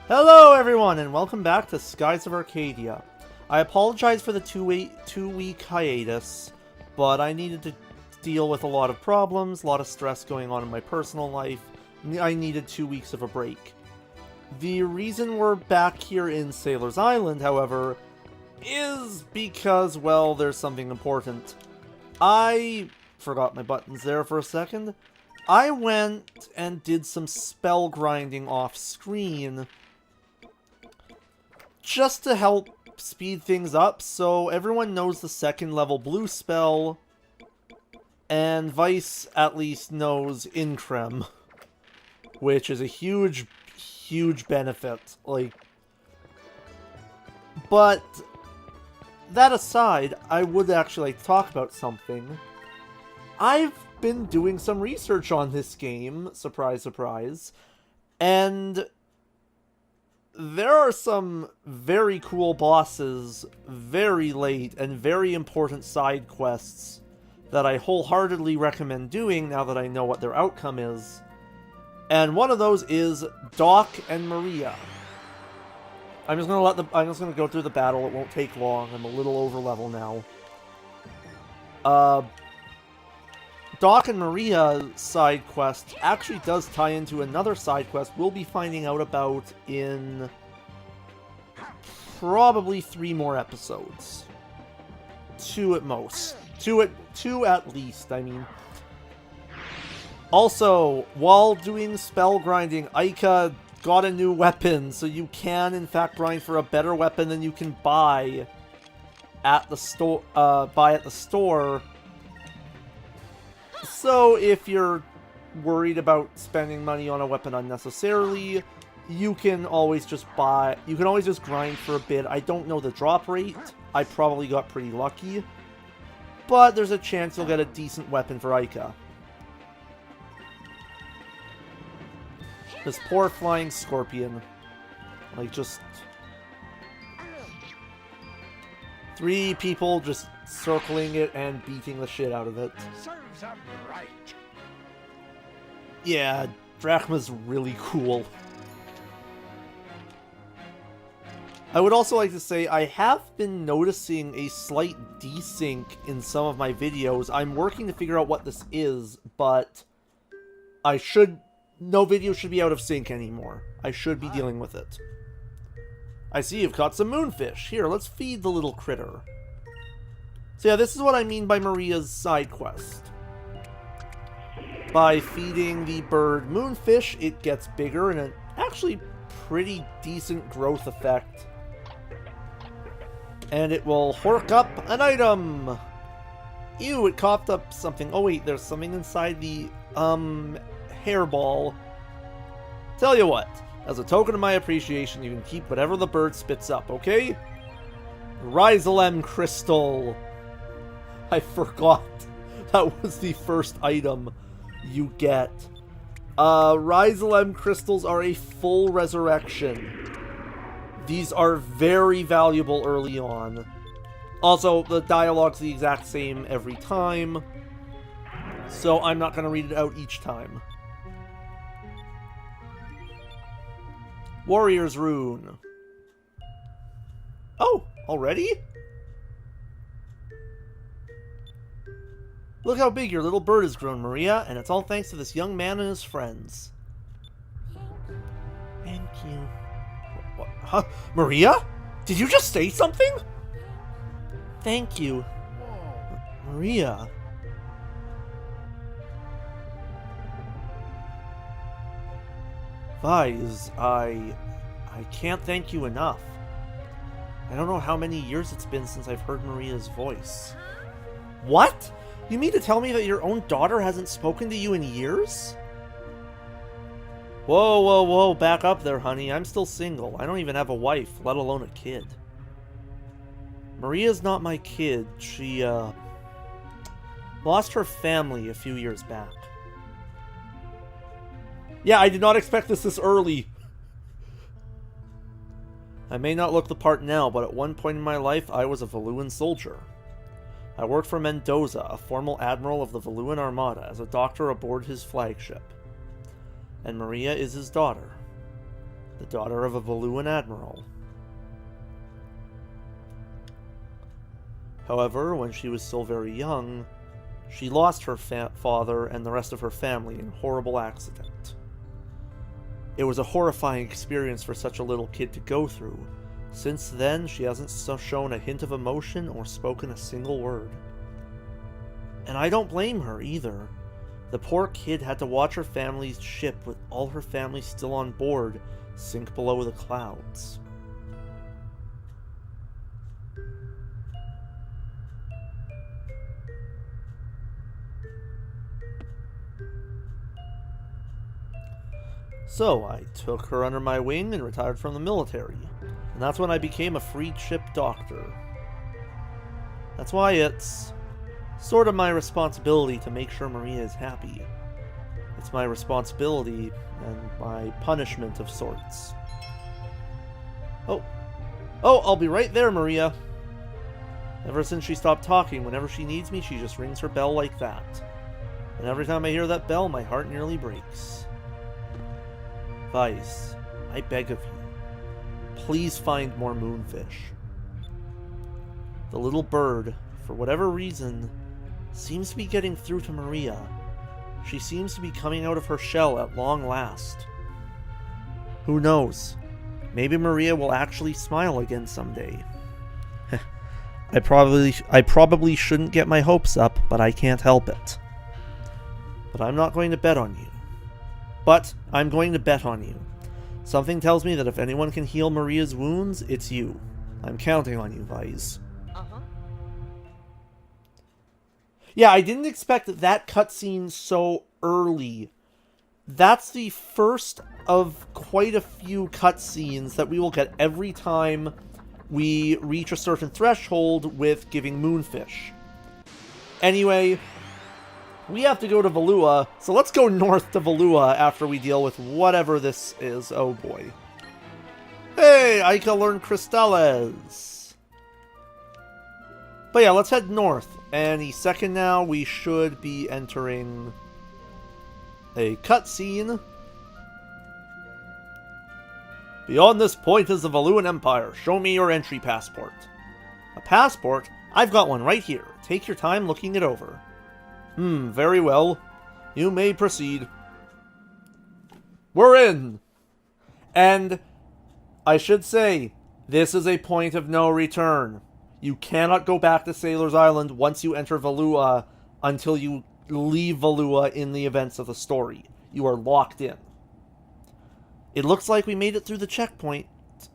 Hello everyone and welcome back to Skies of Arcadia. I apologize for the two-week hiatus, but I needed to deal with a lot of problems, a lot of stress going on in my personal life. I needed 2 weeks of a break. The reason we're back here in Sailor's Island, however, is because, well, there's something important. I forgot my buttons there for a second. I went and did some spell grinding off screen just to help speed things up, so everyone knows the second level blue spell, and Vice at least knows Increm, which is a huge benefit. But that aside, I would actually like to talk about something. I've been doing some research on this game, surprise, surprise, and there are some very cool bosses very late and very important side quests that I wholeheartedly recommend doing now that I know what their outcome is. And one of those is Doc and Maria. I'm just gonna go through the battle. It won't take long. I'm a little over level now. Doc and Maria side quest actually does tie into another side quest we'll be finding out about in probably 3 more episodes. 2 at most. 2 at least, I mean. Also, while doing spell grinding, Aika got a new weapon, so you can in fact grind for a better weapon than you can buy at the store. So if you're worried about spending money on a weapon unnecessarily, you can always just grind for a bit. I don't know the drop rate. I probably got pretty lucky, but there's a chance you'll get a decent weapon for Aika. This poor flying scorpion. Just 3 people just circling it and beating the shit out of it. Serves 'em right. Yeah, Drachma's really cool. I would also like to say I have been noticing a slight desync in some of my videos. I'm working to figure out what this is, but no video should be out of sync anymore. I should be dealing with it. I see you've caught some moonfish. Here, let's feed the little critter. So yeah, this is what I mean by Maria's side quest. By feeding the bird moonfish, it gets bigger and an actually pretty decent growth effect. And it will hork up an item! Ew, it coughed up something. Oh wait, there's something inside the, hairball. Tell you what, as a token of my appreciation, you can keep whatever the bird spits up, okay? Rhizolem crystal. I forgot that was the first item you get. Rhizolem crystals are a full resurrection. These are very valuable early on. Also, the dialogue's the exact same every time, so I'm not going to read it out each time. Warrior's Rune. Oh, already? Look how big your little bird has grown, Maria, and it's all thanks to this young man and his friends. Thank you. What? Huh? Maria? Did you just say something? Thank you. Maria. Vise, I can't thank you enough. I don't know how many years it's been since I've heard Maria's voice. What? You mean to tell me that your own daughter hasn't spoken to you in years? Whoa, whoa, whoa, back up there, honey. I'm still single. I don't even have a wife, let alone a kid. Maria's not my kid. She, lost her family a few years back. Yeah, I did not expect this early. I may not look the part now, but at one point in my life, I was a Valuan soldier. I worked for Mendoza, a former admiral of the Valuan Armada, as a doctor aboard his flagship. And Maria is his daughter. the daughter of a Valuan admiral. However, when she was still very young, she lost her father and the rest of her family in a horrible accident. It was a horrifying experience for such a little kid to go through. Since then, she hasn't shown a hint of emotion or spoken a single word. And I don't blame her either. The poor kid had to watch her family's ship, with all her family still on board, sink below the clouds. So I took her under my wing and retired from the military, and that's when I became a freed ship doctor. That's why it's sort of my responsibility to make sure Maria is happy. It's my responsibility and my punishment of sorts. Oh, I'll be right there, Maria. Ever since she stopped talking, whenever she needs me, she just rings her bell like that. And every time I hear that bell, my heart nearly breaks. Vice, I beg of you, please find more Moonfish. The little bird, for whatever reason, seems to be getting through to Maria. She seems to be coming out of her shell at long last. Who knows? Maybe Maria will actually smile again someday. I probably shouldn't get my hopes up, but I can't help it. But I'm not going to bet on you. But I'm going to bet on you. Something tells me that if anyone can heal Maria's wounds, it's you. I'm counting on you, Vice. Yeah, I didn't expect that cutscene so early. That's the first of quite a few cutscenes that we will get every time we reach a certain threshold with giving Moonfish. Anyway, we have to go to Valua, so let's go north to Valua after we deal with whatever this is. Oh boy. Hey, I can learn Cristales. But yeah, let's head north. Any second now, we should be entering a cutscene. Beyond this point is the Valuan Empire. Show me your entry passport. A passport? I've got one right here. Take your time looking it over. Very well. You may proceed. We're in! And I should say, this is a point of no return. You cannot go back to Sailor's Island once you enter Valua until you leave Valua in the events of the story. You are locked in. It looks like we made it through the checkpoint.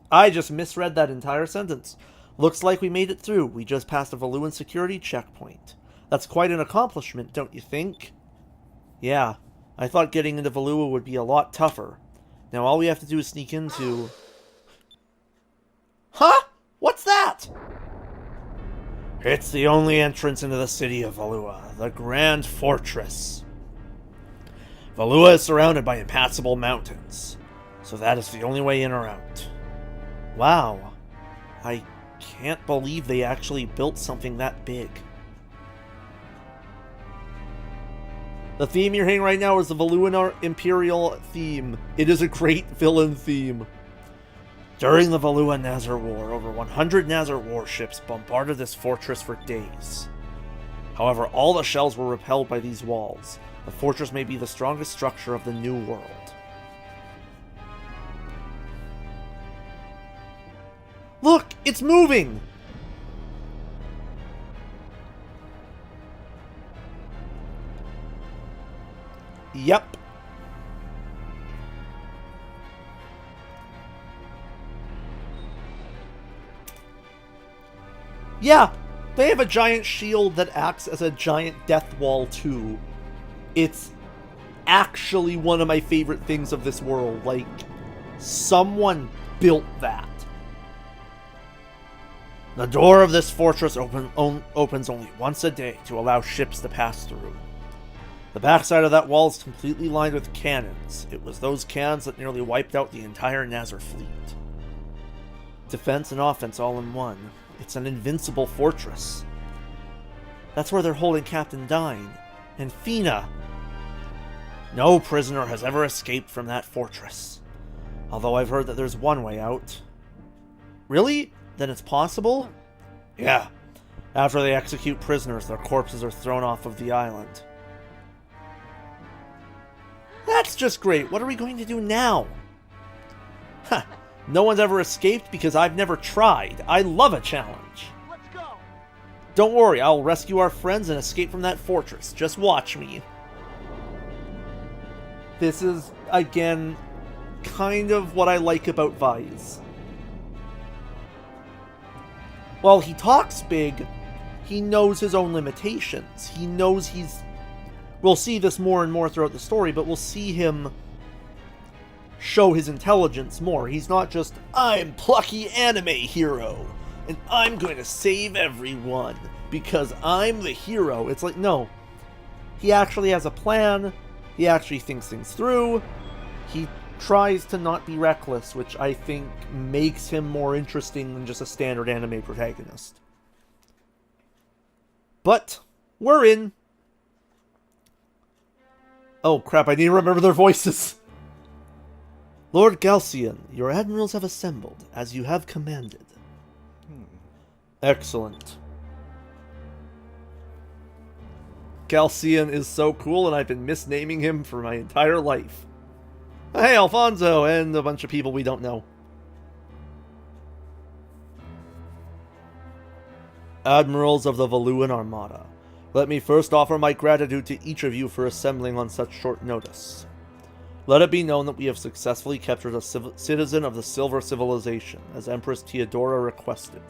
I just misread that entire sentence. Looks like we made it through. We just passed a Valuan security checkpoint. That's quite an accomplishment, don't you think? Yeah, I thought getting into Valua would be a lot tougher. Now all we have to do is sneak into... Huh? What's that? It's the only entrance into the city of Valua, the Grand Fortress. Valua is surrounded by impassable mountains, so that is the only way in or out. Wow, I can't believe they actually built something that big. The theme you're hearing right now is the Valuan Imperial theme. It is a great villain theme. During the Valua Nazar War, over 100 Nazar warships bombarded this fortress for days. However, all the shells were repelled by these walls. The fortress may be the strongest structure of the New World. Look! It's moving! Yep. Yeah, they have a giant shield that acts as a giant death wall too. It's actually one of my favorite things of this world. Like, someone built that. The door of this fortress opens only once a day to allow ships to pass through. The backside of that wall is completely lined with cannons. It was those cannons that nearly wiped out the entire Nazar fleet. Defense and offense all in one. It's an invincible fortress. That's where they're holding Captain Dine and Fina. No prisoner has ever escaped from that fortress. Although I've heard that there's one way out. Really? Then it's possible? Yeah. After they execute prisoners, their corpses are thrown off of the island. That's just great. What are we going to do now? Ha! No one's ever escaped because I've never tried. I love a challenge. Let's go. Don't worry, I'll rescue our friends and escape from that fortress. Just watch me. This is, again, kind of what I like about Vise. While he talks big, he knows his own limitations. He knows he's... We'll see this more and more throughout the story, but we'll see him show his intelligence more. He's not just, I'm plucky anime hero, and I'm going to save everyone because I'm the hero. It's like, no. He actually has a plan. He actually thinks things through. He tries to not be reckless, which I think makes him more interesting than just a standard anime protagonist. But we're in. Oh crap, I need to remember their voices. Lord Galcian, your admirals have assembled, as you have commanded. Excellent. Galcian is so cool, and I've been misnaming him for my entire life. Hey, Alfonso, and a bunch of people we don't know. Admirals of the Valuan Armada, let me first offer my gratitude to each of you for assembling on such short notice. Let it be known that we have successfully captured a citizen of the Silver Civilization, as Empress Theodora requested.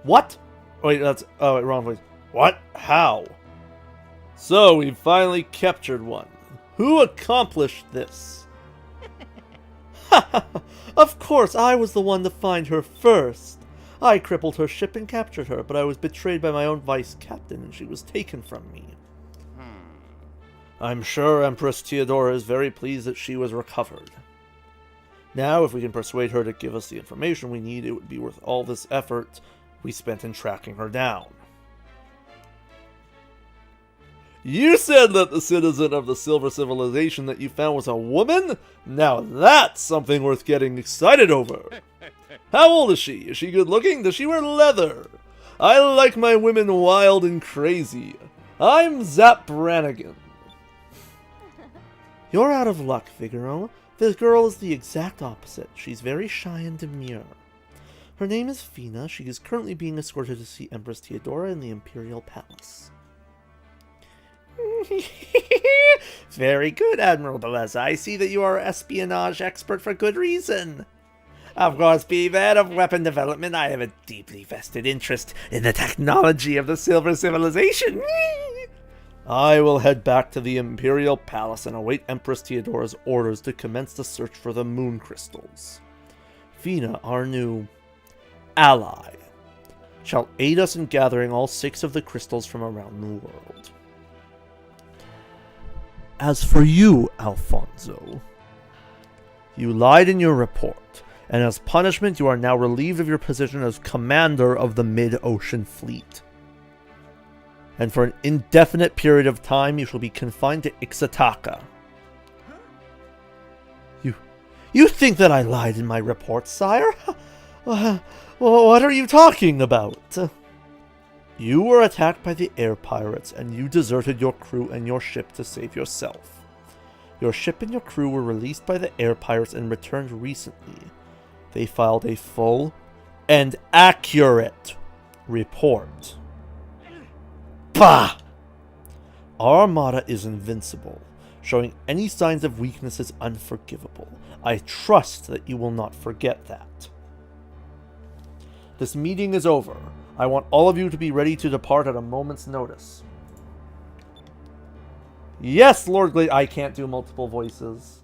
What? Wait, that's... Oh, wait, wrong voice. What? How? So, we finally captured one. Who accomplished this? Of course, I was the one to find her first. I crippled her ship and captured her, but I was betrayed by my own vice captain, and she was taken from me. I'm sure Empress Theodora is very pleased that she was recovered. Now, if we can persuade her to give us the information we need, it would be worth all this effort we spent in tracking her down. You said that the citizen of the Silver Civilization that you found was a woman? Now that's something worth getting excited over. How old is she? Is she good looking? Does she wear leather? I like my women wild and crazy. I'm Zap Brannigan. You're out of luck, Figaro. This girl is the exact opposite. She's very shy and demure. Her name is Fina. She is currently being escorted to see Empress Theodora in the Imperial Palace. Very good, Admiral Beleza. I see that you are an espionage expert for good reason. Of course, being head of weapon development, I have a deeply vested interest in the technology of the Silver Civilization. I will head back to the Imperial Palace and await Empress Theodora's orders to commence the search for the moon crystals. Fina, our new ally, shall aid us in gathering all 6 of the crystals from around the world. As for you, Alfonso, you lied in your report, and as punishment you are now relieved of your position as commander of the Mid-Ocean Fleet. And for an indefinite period of time you shall be confined to Ixataka. You think that I lied in my report, sire? What are you talking about? You were attacked by the air pirates, and you deserted your crew and your ship to save yourself. Your ship and your crew were released by the air pirates and returned recently. They filed a full and accurate report. Bah! Our armada is invincible. Showing any signs of weakness is unforgivable. I trust that you will not forget that. This meeting is over. I want all of you to be ready to depart at a moment's notice. Yes, Lord Glade. I can't do multiple voices.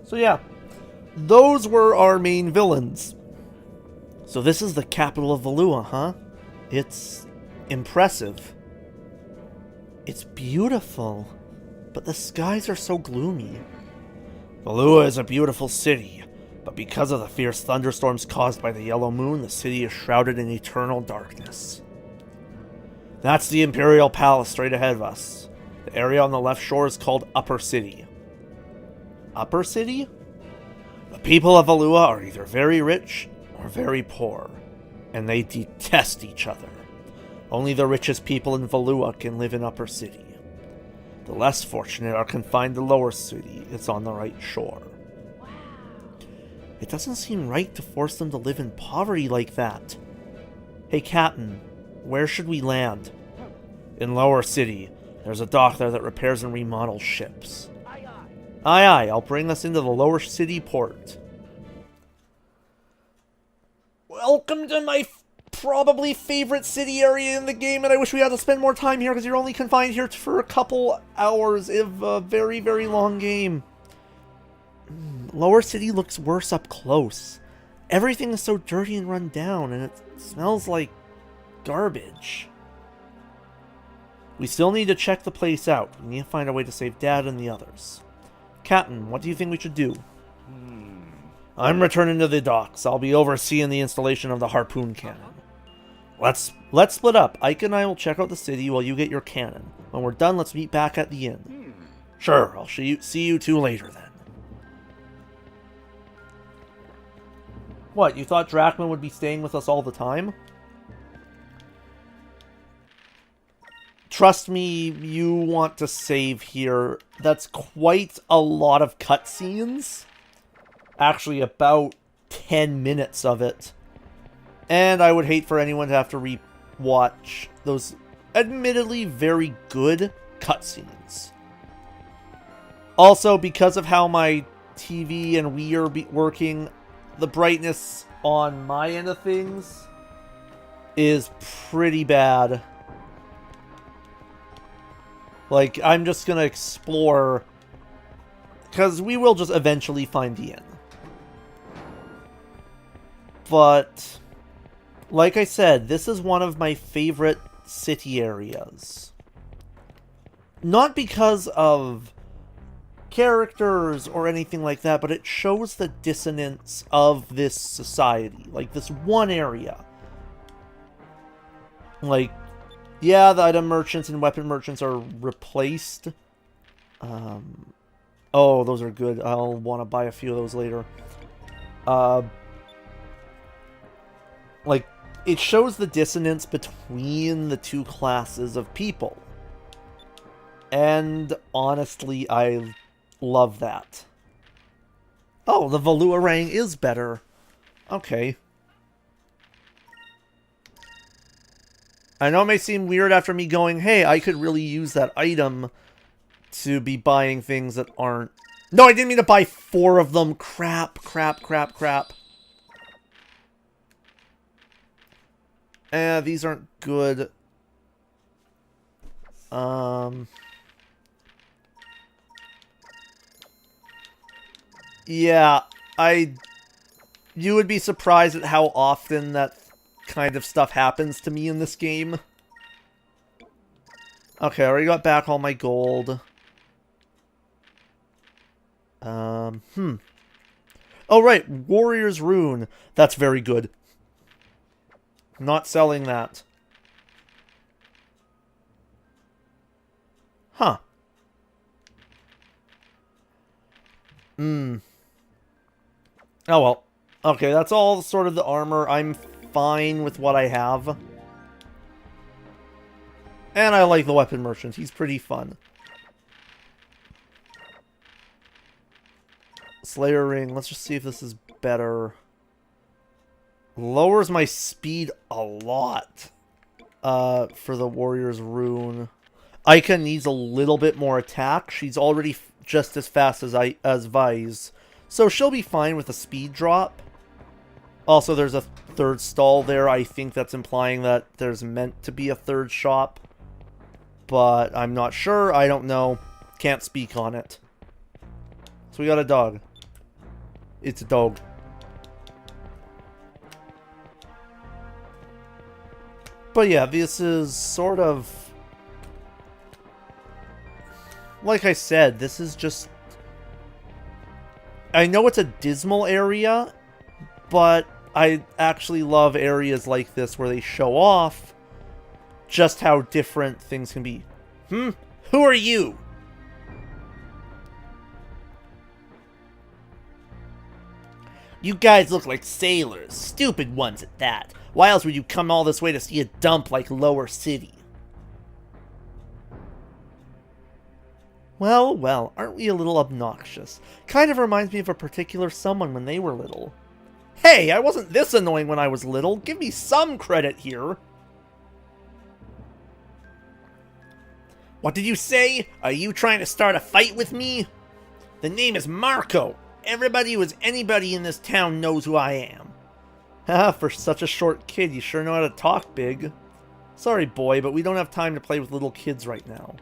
So yeah, those were our main villains. So this is the capital of Valua, huh? It's impressive. It's beautiful, but the skies are so gloomy. Valua is a beautiful city, but because of the fierce thunderstorms caused by the yellow moon, the city is shrouded in eternal darkness. That's the Imperial Palace straight ahead of us. The area on the left shore is called Upper City. Upper City? The people of Valua are either very rich or very poor, and they detest each other. Only the richest people in Valua can live in Upper City. The less fortunate are confined to Lower City. It's on the right shore. It doesn't seem right to force them to live in poverty like that. Hey, Captain, where should we land? In Lower City. There's a dock there that repairs and remodels ships. Aye, aye, I'll bring us into the Lower City port. Welcome to my probably favorite city area in the game, and I wish we had to spend more time here because you're only confined here for a couple hours of a very, very long game. Lower City looks worse up close. Everything is so dirty and run down, and it smells like garbage. We still need to check the place out. We need to find a way to save Dad and the others. Captain, what do you think we should do? I'm returning to the docks. I'll be overseeing the installation of the harpoon cannon. Let's split up. Ike and I will check out the city while you get your cannon. When we're done, let's meet back at the inn. Sure, I'll see you two later then. What, you thought Drachman would be staying with us all the time? Trust me, you want to save here. That's quite a lot of cutscenes. Actually, about 10 minutes of it. And I would hate for anyone to have to re-watch those admittedly very good cutscenes. Also, because of how my TV and Wii are working, the brightness on my end of things is pretty bad. Like, I'm just gonna explore, because we will just eventually find the inn. But, like I said, this is one of my favorite city areas. Not because of characters or anything like that, but it shows the dissonance of this society. Like, this one area. Like, yeah, the item merchants and weapon merchants are replaced. Oh, those are good. I'll want to buy a few of those later. Like, it shows the dissonance between the two classes of people. And honestly, I love that. Oh, the Valua Rang is better. Okay. I know it may seem weird after me going, hey, I could really use that item to be buying things that aren't... No, I didn't mean to buy 4 of them. Crap. These aren't good. Yeah, you would be surprised at how often that kind of stuff happens to me in this game. Okay, I already got back all my gold. Oh, right, Warrior's Rune. That's very good. Not selling that. Huh. Oh, well. Okay, that's all sort of the armor. I'm fine with what I have. And I like the weapon merchant. He's pretty fun. Slayer ring. Let's just see if this is better. Lowers my speed a lot for the Warrior's Rune. Ica needs a little bit more attack. She's already just as fast as Vise. So she'll be fine with a speed drop. Also, there's a third stall there. I think that's implying that there's meant to be a third shop. But I'm not sure. I don't know. Can't speak on it. So we got a dog. It's a dog. But yeah, this is sort of... Like I said, this is just... I know it's a dismal area, but I actually love areas like this where they show off just how different things can be. Who are you? You guys look like sailors. Stupid ones at that. Why else would you come all this way to see a dump like Lower City? Well, well, aren't we a little obnoxious? Kind of reminds me of a particular someone when they were little. Hey, I wasn't this annoying when I was little. Give me some credit here. What did you say? Are you trying to start a fight with me? The name is Marco. Everybody who is anybody in this town knows who I am. Haha, for such a short kid, you sure know how to talk big. Sorry, boy, but we don't have time to play with little kids right now.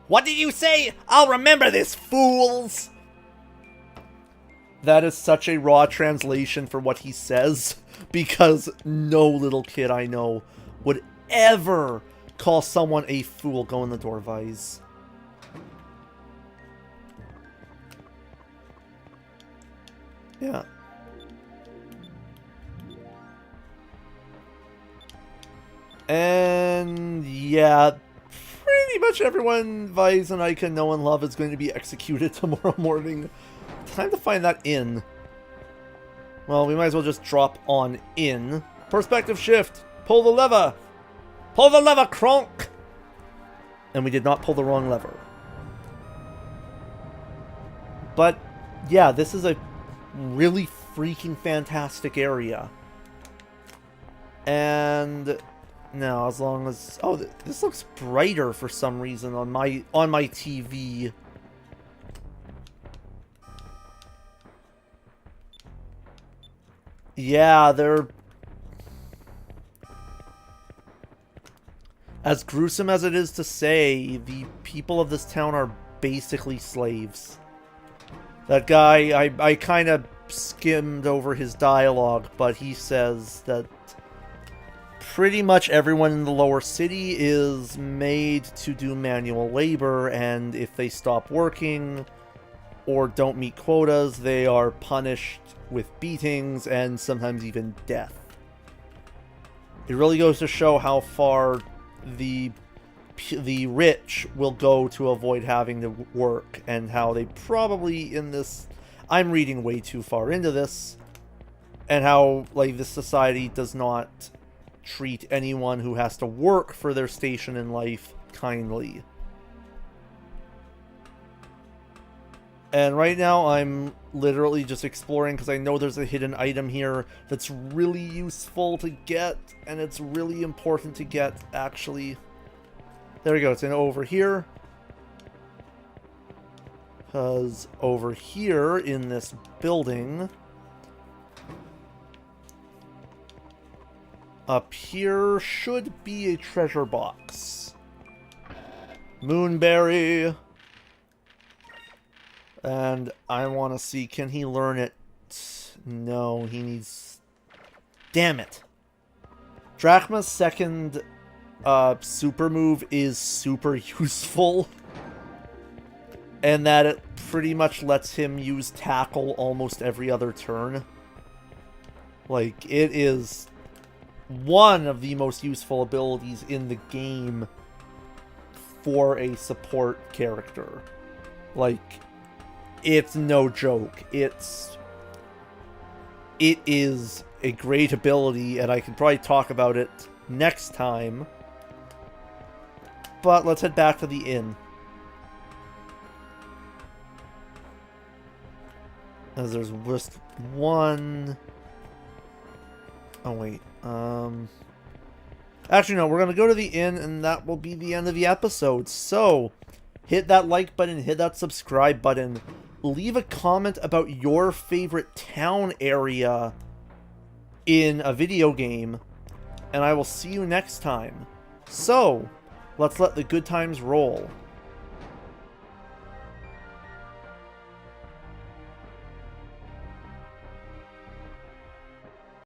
What did you say? I'll remember this, fools! That is such a raw translation for what he says, because no little kid I know would ever call someone a fool. Go in the door, Vise. Yeah. And yeah, pretty much everyone Vise and I can know and love is going to be executed tomorrow morning. Time to find that inn. Well, we might as well just drop on in. Perspective shift. Pull the lever. Pull the lever, Kronk. And we did not pull the wrong lever. But yeah, this is a really freaking fantastic area. And now, as long as... Oh, this looks brighter for some reason on my TV. Yeah, they're... As gruesome as it is to say, the people of this town are basically slaves. That guy, I kind of skimmed over his dialogue, but he says that pretty much everyone in the lower city is made to do manual labor, and if they stop working or don't meet quotas, they are punished with beatings and sometimes even death. It really goes to show how far the rich will go to avoid having to work, and how they probably in this... I'm reading way too far into this, and how, like, this society does not treat anyone who has to work for their station in life kindly. And right now I'm literally just exploring because I know there's a hidden item here that's really useful to get, and it's really important to get, actually. There we go, it's in over here. Because over here in this building, up here should be a treasure box. Moonberry. And I want to see, can he learn it? No, he needs... Damn it. Drachma's second super move is super useful. And that it pretty much lets him use tackle almost every other turn. Like, it is one of the most useful abilities in the game for a support character. Like, it's no joke. It is a great ability, and I can probably talk about it next time. But let's head back to the inn. As there's just one... Oh, wait. Actually, no. We're going to go to the inn, and that will be the end of the episode. So, hit that like button, hit that subscribe button. Leave a comment about your favorite town area in a video game, and I will see you next time. So, let's let the good times roll.